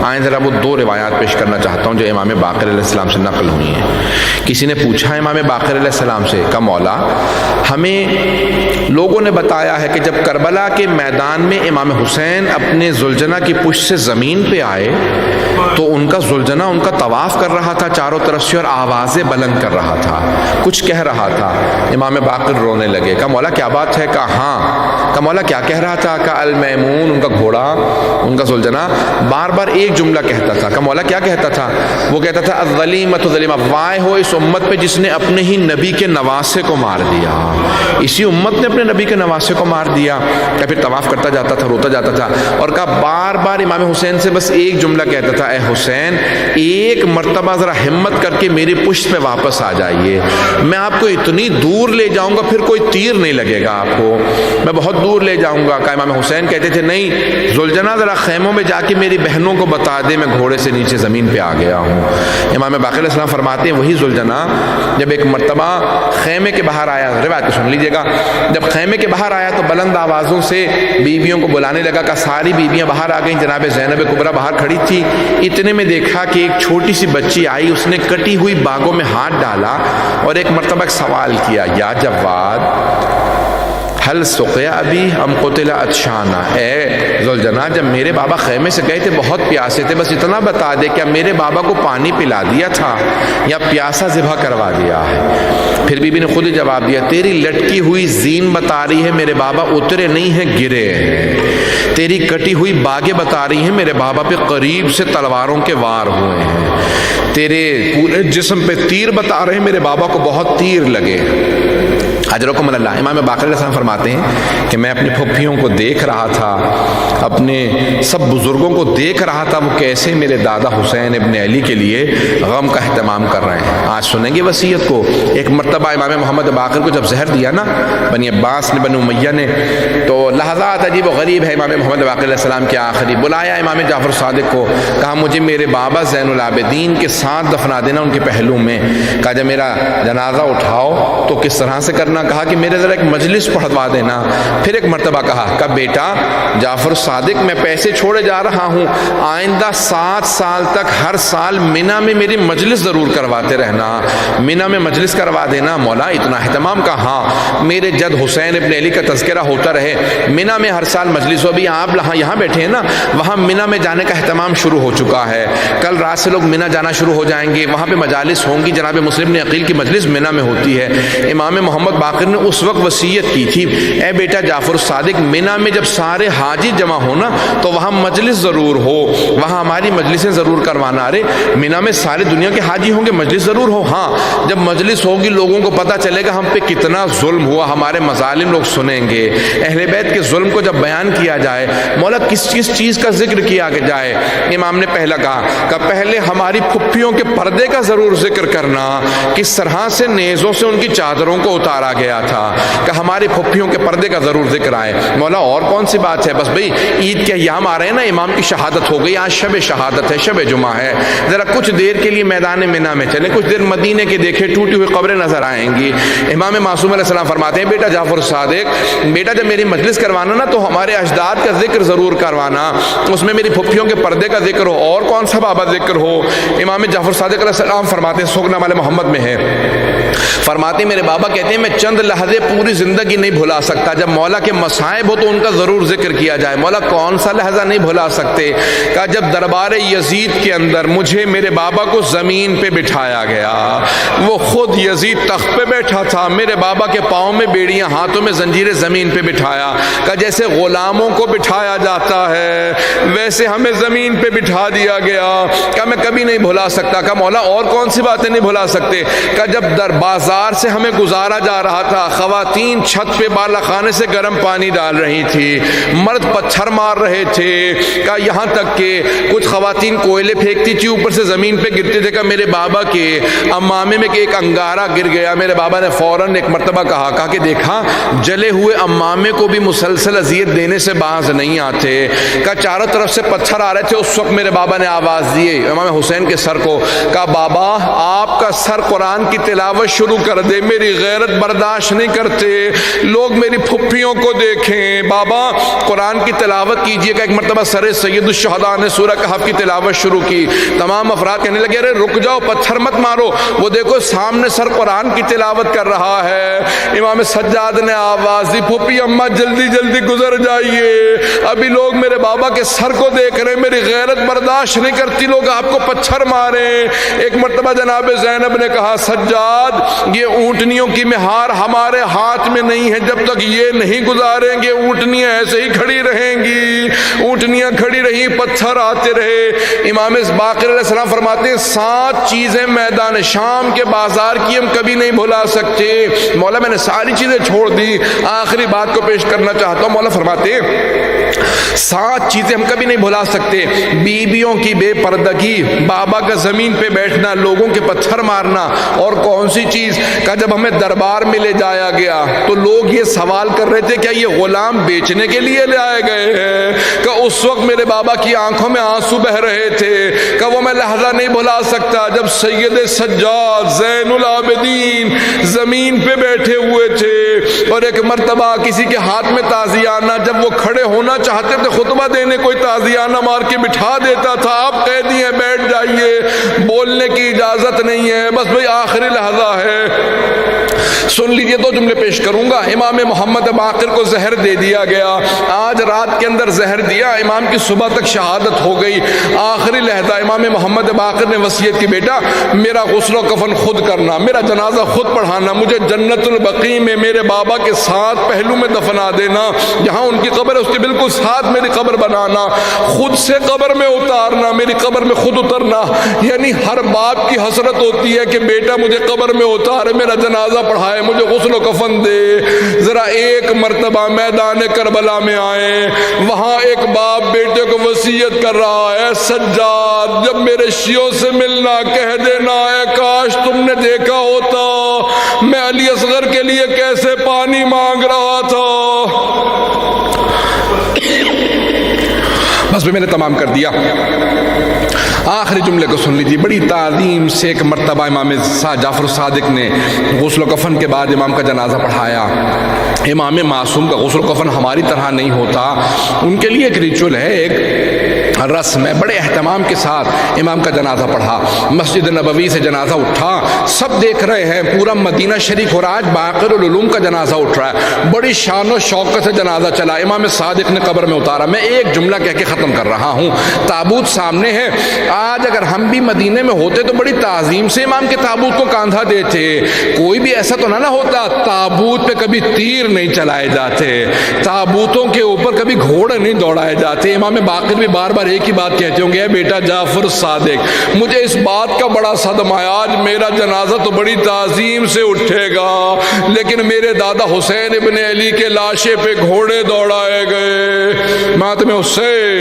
آئیں ذرا وہ دو روایات پیش کرنا چاہتا ہوں جو امام باقر علیہ السلام سے نقل ہوئی ہیں۔ کسی نے پوچھا امام باقر علیہ السلام سے کہ مولا ہمیں لوگوں نے بتایا ہے کہ جب کربلا کے میدان میں امام حسین اپنے زلجنہ کی پشت سے زمین پہ آئے تو ان کا زلجنہ ان کا طواف کر رہا تھا چاروں طرف سے اور آوازیں بلند کر رہا تھا، کچھ کہہ رہا تھا۔ امام باقر رونے لگے، کہا مولا کیا بات ہے؟ کہا ہاں۔ کہا مولا کیا کہہ رہا تھا؟ کہا المیمون، ان کا گھوڑا، ان کا زلجنہ بار بار ایک جملہ کہتا تھا۔ کہا مولا کیا کہتا تھا؟ وہ کہتا تھا الظلیمۃ ظلیمہ، وائے ہو اس امت پہ جس نے اپنے ہی نبی کے نواسے کو مار دیا، اسی امت نے اپنے نبی کے نواسے کو مار دیا۔ کہ پھر طواف کرتا جاتا تھا، روتا جاتا تھا، اور کہا بار بار امام حسین سے بس ایک جملہ کہتا تھا، اے حسین ایک مرتبہ ذرا ہمت کر کے میری پشت پہ واپس آ جائیے، میں آپ کو اتنی دور لے جاؤں گا پھر کوئی تیر نہیں لگے گا آپ کو، میں بہت دور لے جاؤں گا۔ کہ امام حسین کہتے تھے نہیں زلجنہ ذرا خیموں میں جا کے میری بہنوں کو بتا دے میں گھوڑے سے نیچے زمین پہ آ گیا ہوں۔ امام باقر علیہ السلام فرماتے ہیں وہی زلجنہ جب ایک مرتبہ خیمے کے باہر آیا، روایت کو سن لیجیے گا، جب خیمے کے باہر آیا تو بلند آوازوں سے بیویوں کو بلانے لگا کہ ساری بیویاں باہر آ گئیں، جناب زینب کبریٰ باہر کھڑی تھی۔ اتنے میں دیکھا کہ ایک چھوٹی سی بچی آئی، اس نے کٹی ہوئی باغوں میں ہاتھ ڈالا اور ایک مرتبہ ایک سوال کیا، یا جواد حل سقیا ابی ام قتل عطشانا، اے زلجنہ جب میرے بابا خیمے سے گئے تھے بہت پیاسے تھے، بس اتنا بتا دے کیا میرے بابا کو پانی پلا دیا تھا یا پیاسا ذبح کروا دیا ہے؟ پھر بی بی نے خود ہی جواب دیا، تیری لٹکی ہوئی زین بتا رہی ہے میرے بابا اترے نہیں ہیں گرے ہیں، تیری کٹی ہوئی باغیں بتا رہی ہیں میرے بابا پہ قریب سے تلواروں کے وار ہوئے ہیں، تیرے پورے جسم پہ تیر بتا رہے ہیں میرے بابا کو بہت تیر لگے۔ اجرکم اللہ۔ امام باقر علیہ السلام فرماتے ہیں کہ میں اپنی پھپھیوں کو دیکھ رہا تھا، اپنے سب بزرگوں کو دیکھ رہا تھا وہ کیسے میرے دادا حسین ابن علی کے لیے غم کا اہتمام کر رہے ہیں۔ آج سنیں گے وصیت کو۔ ایک مرتبہ امام محمد باقر کو جب زہر دیا نا بنی عباس نے، بنو امیہ نے، تو لحظات عجیب و غریب ہے امام محمد باقر علیہ السلام کے آخری، بلایا امام جعفر صادق کو، کہا مجھے میرے بابا زین العابدین کے ساتھ دفنا دینا ان کے پہلو میں۔ کہا جب میرا جنازہ اٹھاؤ تو کس طرح سے کرنا؟ کہا کہ میرے ذرا ایک مجلس پڑھوا دینا۔ پھر ایک مرتبہ کہا بیٹا جعفر صادق میں پیسے چھوڑے جا رہا ہوں، آئندہ 7 سال تک ہر سال مینا میں میری مجلس ضرور کرواتے رہنا، مینا میں مجلس کروا دینا۔ مولا اتنا اہتمام؟ کا ہاں، میرے جد حسین ابن علی کا تذکرہ ہوتا رہے، مینا میں ہر سال مجلس ہو۔ ابھی آپ یہاں بیٹھے ہیں نا، وہاں مینا میں جانے کا اہتمام شروع ہو چکا ہے، کل رات سے لوگ مینا جانا شروع ہو جائیں گے، وہاں پہ مجالس ہوں گی، جناب مسلم بن عقیل کی مجلس مینا میں ہوتی ہے۔ امام محمد باقر نے اس وقت وصیت کی تھی، اے بیٹا جعفر صادق مینا میں جب سارے حاجی جمع ہونا تو وہاں مجلس ضرور ہو، وہاں ہماری مجلسیں ضرور کروانا۔ ارے مینا میں سارے دنیا کے حاجی ہوں گے، مجلس ضرور ہو۔ ہاں جب مجلس ہوگی لوگوں کو پتہ چلے گا ہم پہ کتنا ظلم ہوا، ہمارے مظالم لوگ سنیں گے، اہل بیت کے ظلم کو جب بیان کیا جائے، مولا کس چیز کا ذکر کیا جائے؟ امام نے پہلا کہا کہ پہلے ہماری پھپھیوں کے پردے کا ضرور ذکر کرنا، کس طرح سے نیزوں سے ان کی چادروں کو اتارا گیا تھا، کہ ہماری پھپھیوں کے پردے کا ضرور ذکر آئے۔ مولا اور کون سی بات ہے؟ بس بھئی عید کے ایام آ رہے ہیں نا، امام کی شہادت ہو گئی، آج شب شہادت ہے، شب جمعہ ہے، ذرا کچھ دیر کے لیے میدان مینا میں چلے، کچھ دیر مدینے کے دیکھے ٹوٹی ہوئی قبریں نظر آئیں گی۔ امام معصوم علیہ السلام فرماتے ہیں بیٹا جعفر صادق بیٹا جب میری مجلس کروانا نا تو ہمارے اجداد کا ذکر ضرور کروانا، اس میں میری پھپھیوں کے پردے کا ذکر ہو، اور کون سا بابا ذکر ہو؟ امام جعفر صادق علیہ السلام فرماتے ہیں سخن عمل محمد میں ہے، فرماتے ہیں میرے بابا کہتے ہیں میں چند لحظے پوری زندگی نہیں بھلا سکتا، جب مولا کے مصائب ہو تو ان کا ضرور ذکر کیا جائے۔ مولا کون سا لحظہ نہیں بھلا سکتے؟ کہ جب دربار یزید کے اندر مجھے میرے بابا کو زمین پہ بٹھایا گیا، وہ خود یزید تخت پہ بیٹھا تھا، میرے بابا کے پاؤں میں بیڑیاں، ہاتھوں میں زنجیریں، زمین پہ بٹھایا، کہ جیسے غلاموں کو بٹھایا جاتا ہے ویسے ہمیں زمین پہ بٹھا دیا گیا، کہ میں کبھی نہیں بھلا سکتا۔ کہ مولا اور کون سی باتیں نہیں بھلا سکتے؟ کہ جب در بازار سے ہمیں گزارا جا رہا تھا، خواتین چھت پہ بالا خانے سے گرم پانی ڈال رہی تھی، مرد پتھر مار رہے تھے، کہ یہاں تک کہ کچھ خواتین کوئلے پھینکتی تھی اوپر سے زمین پہ گرتے تھے، کہ میرے بابا کے امامے میں ایک انگارہ گر گیا، میرے بابا نے فوراً ایک مرتبہ کہا کہ دیکھا جلے ہوئے امامے کو بھی مسلسل اذیت دینے سے باز نہیں آتے، کہ چاروں طرف سے پتھر آ رہے تھے، اس وقت میرے بابا نے آواز دی امام حسین کے سر کو، کہ بابا آپ کا سر قرآن کی تلاوت شروع کر دے، میری غیرت برداشت نہیں کرتے، لوگ میری پھپھیوں کو دیکھیں۔ بابا قرآن کی تلاوت کیجئے گا۔ ایک مرتبہ سر سید الشہداء نے سورہ کہف کی تلاوت شروع کی، تمام افراد کہنے لگے ارے رک جاؤ، پتھر مت مارو، وہ دیکھو سامنے سر قرآن کی تلاوت کر رہا ہے۔ امام سجاد نے آواز دی، پھپھی اماں جلدی جلدی گزر جائیے، ابھی لوگ میرے بابا کے سر کو دیکھ رہے ہیں، میری غیرت برداشت نہیں کرتی لوگ آپ کو پتھر ماریں۔ ایک مرتبہ جناب زینب نے کہا سجاد یہ اونٹنیوں کی مہار ہمارے ہاتھ میں نہیں ہے، جب تک یہ نہیں گزاریں گے اونٹنیاں ایسے ہی کھڑی رہیں گی۔ اونٹنیاں کھڑی رہی، پتھر آتے رہے۔ امام باقر علیہ السلام فرماتے ہیں 7 چیزیں میدان شام کے بازار کی ہم کبھی نہیں بھلا سکتے۔ مولا میں نے ساری چیزیں چھوڑ دی، آخری بات کو پیش کرنا چاہتا ہوں۔ مولا فرماتے ہیں 7 چیزیں ہم کبھی نہیں بھلا سکتے، بیویوں کی بے پردگی، بابا کا زمین پہ بیٹھنا، لوگوں کے پتھر مارنا، اور کون سی چیز کا جب ہمیں دربار میں لے جایا گیا تو لوگ یہ سوال کر رہے تھے کیا یہ غلام بیچنے کے لیے لے آئے گئے ہیں؟ کہ اس وقت میرے بابا کی آنکھوں میں آنسو بہ رہے تھے، کہ وہ میں لحظہ نہیں بھلا سکتا جب سید سجاد زین العابدین زمین پہ بیٹھے ہوئے تھے، اور ایک مرتبہ کسی کے ہاتھ میں تازیانہ، جب وہ کھڑے ہونا چاہتے تھے خطبہ دینے، کوئی تازیانہ مار کے بٹھا دیتا تھا، آپ قیدی ہیں بیٹھ جائیے، بولنے کی اجازت نہیں ہے، بس بھئی آخری لحظہ ہے۔ سن لیجئے 2 جملے پیش کروں گا۔ امام محمد باقر کو زہر دے دیا گیا، آج رات کے اندر زہر دیا، امام کی صبح تک شہادت ہو گئی، آخری لحظہ امام محمد باقر نے وصیت کی بیٹا میرا غسل و کفن خود کرنا، میرا جنازہ خود پڑھانا، مجھے جنت البقیع میں میرے بابا کے ساتھ پہلو میں دفنا دینا، جہاں ان کی قبر ہے اس کے بالکل ساتھ میری قبر بنانا، خود سے قبر میں اتارنا، میری قبر میں خود اترنا۔ یعنی ہر باپ کی حسرت ہوتی ہے کہ بیٹا مجھے قبر میں اتارے، میرا جنازہ پڑھائے، مجھے غسل و کفن دے۔ ذرا ایک مرتبہ میدان کربلا میں آئے، وہاں ایک باپ بیٹے کو وصیت کر رہا ہے سجاد جب میرے شیعوں سے ملنا کہہ دینا اے کاش تم نے دیکھا ہوتا میں علی اصغر کے لیے کیسے پانی مانگ رہا تھا۔ بس بھی میں نے تمام کر دیا۔ آخری جملے کو سن لیجیے، بڑی تعظیم سے ایک مرتبہ امام جعفر الصادق نے غسل و کفن کے بعد امام کا جنازہ پڑھایا۔ امام معصوم کا غسل و کفن ہماری طرح نہیں ہوتا، ان کے لیے ایک ریچول ہے، ایک رسم ہے، بڑے اہتمام کے ساتھ امام کا جنازہ پڑھا، مسجد نبوی سے جنازہ اٹھا، سب دیکھ رہے ہیں، پورا مدینہ شریف ہو رہا ہے، باقر العلوم کا جنازہ اٹھ رہا ہے، بڑی شان و شوکت سے جنازہ چلا، امام صادق نے قبر میں اتارا۔ میں ایک جملہ کہہ کے ختم کر رہا ہوں، تابوت سامنے ہے، آج اگر ہم بھی مدینے میں ہوتے تو بڑی تعظیم سے امام کے تابوت کو کاندھا دیتے، کوئی بھی ایسا تو نہ ہوتا، تابوت پہ کبھی تیر نہیں چلائے جاتے، تابوتوں کے اوپر کبھی گھوڑے نہیں دوڑائے جاتے۔ امام باقر بھی بار بار ایک ہی بات کہتے ہوں گے، اے بیٹا جعفر صادق مجھے اس بات کا بڑا صدمہ ہے، آج میرا جنازہ تو بڑی تعظیم سے اٹھے گا لیکن میرے دادا حسین ابن علی کے لاشے پہ گھوڑے دوڑائے گئے، ماتم حسین